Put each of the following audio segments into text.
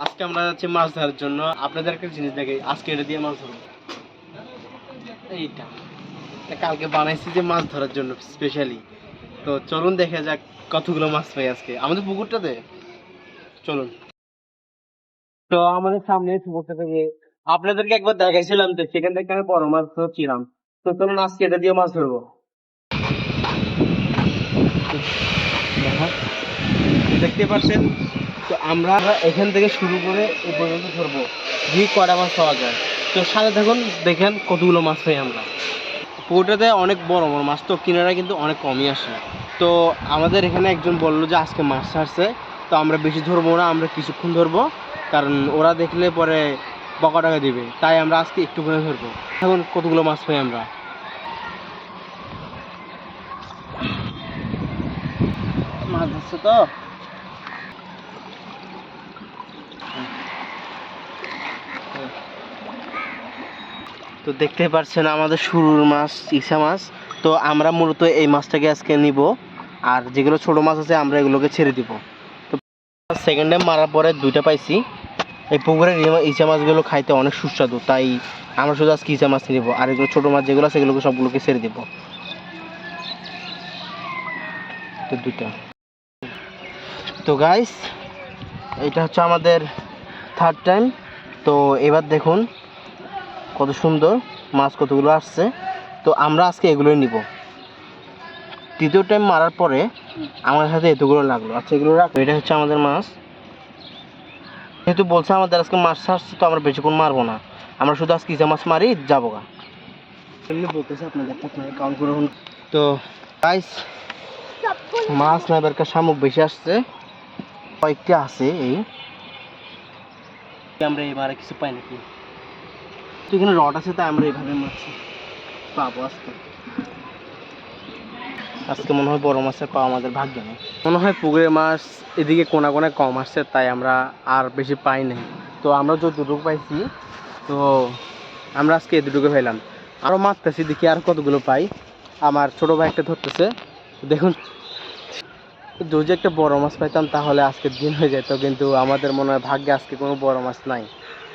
আজকে আমরা যাচ্ছি মাছ ধরার জন্য। আপনাদের একটা জিনিস দেখে আজকে এটা দিয়ে মাছ ধরবো। এইটা কালকে বানাইছি যে মাছ ধরার জন্য স্পেশালি। তো চলুন দেখা যাক কতগুলো মাছ পাই আজকে আমাদের পুকুরটাতে। চলুন। তো আমাদের সামনে পুকুরটা থেকে আপনাদেরকে একবার দেখাইছিলাম, তো সেখান থেকে আমি বড় মাছ ধরছিলাম। তো চলুন আজকে এটা দিয়ে মাছ ধরবো। দেখতে পাচ্ছেন, তো আমরা এখান থেকে শুরু করে এ পর্যন্ত ধরবো, যে কটা মাছ পাওয়া যায়। তো সাথে থাকুন, দেখেন কতগুলো মাছ পাই আমরা। পুকুরটাতে অনেক বড় বড় মাছ, তো কিনারা কিন্তু অনেক কমই আসে। তো আমাদের এখানে একজন বললো যে আজকে মাছ ছাড়ছে, তো আমরা বেশি ধরবো না, আমরা কিছুক্ষণ ধরবো, কারণ ওরা দেখলে পরে বকা টাকা দিবে, তাই আমরা আজকে একটু করে ধরবো। এখন কতগুলো মাছ পাই আমরা। মাছ ধরছে তো তো দেখতে পাচ্ছেন আমাদের শুরুর মাছ ইসা মাছ। তো আমরা মূলত এই মাছটাকে আজকে নিব, আর যেগুলো ছোট মাছ আছে আমরা এগুলোকে ছেড়ে দিব। তো সেকেন্ড টাইম মারার পরে দুইটা পাইছি। এই পুকুরের ইসা মাছগুলো খাইতে অনেক সুস্বাদু, তাই আমরা শুধু আজকে ইসা মাছ নিব, আর এগুলো ছোট মাছ যেগুলো আছে সেগুলোকে সবগুলোকে ছেড়ে দিব। তো দুইটা। তো গাইস, এটা হচ্ছে আমাদের থার্ড টাইম। তো এবার দেখুন কত সুন্দর মাছ কতগুলো আসছে। তো আমরা আজকে এগুলোই নিব। তৃতীয় টাইম মারার পরে আমার সাথে এতগুলো লাগলো। আচ্ছা, এগুলো রাখো। এটা হচ্ছে আমাদের মাছ। যেহেতু বলছে আমাদের আজকে মাছ আসছে, তো আমরা বেশিক্ষণ মারবো না, আমরা শুধু আজকে ইসা মাছ মারি যাবো গা। এমনি বলতেছে আপনাদের কাউন্ট করে। তো গাইস, মাছ না এবারকার শামুক বেশি আসছে, কয়েকটি আছে। এই আমরা এবারে কিছু পাই নাকি, তো এখানে রড আছে, তাই আমরা এইভাবে মারছি, পাবো আজকে। আজকে মনে হয় বড় মাছের পাওয়া আমাদের ভাগ্য নেই। মনে হয় পুকুরের মাছ এদিকে কোনা কোনায় কম আসছে, তাই আমরা আর বেশি পাই নাই। তো আমরা যে দুটুকু পাইছি, তো আমরা আজকে এই দুটুকু পাইলাম। আরও মারতেছি, দেখি আর কতগুলো পাই। আমার ছোট ভাই একটা ধরতেছে, দেখুন। যদি একটা বড় মাছ পাইতাম তাহলে আজকের দিন হয়ে যেত, কিন্তু আমাদের মনে হয় ভাগ্যে আজকে কোনো বড় মাছ নাই,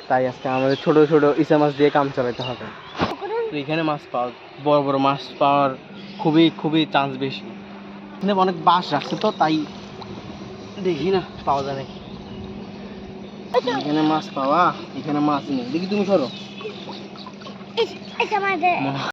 তাই আজকে আমাদের ছোট ছোট ইসা মাছ দিয়ে কাম চালাতে হবে। তো এখানে মাছ পাওয়ার, বড় বড় মাছ পাওয়ার খুবই খুবই চান্স বেশি। এখানে অনেক বাঁশ রাখছে, তো তাই দেখি না পাওয়া যায় নাকি। এখানে মাছ পাওয়া, এখানে মাছ নেই। দেখি তুমি সরো।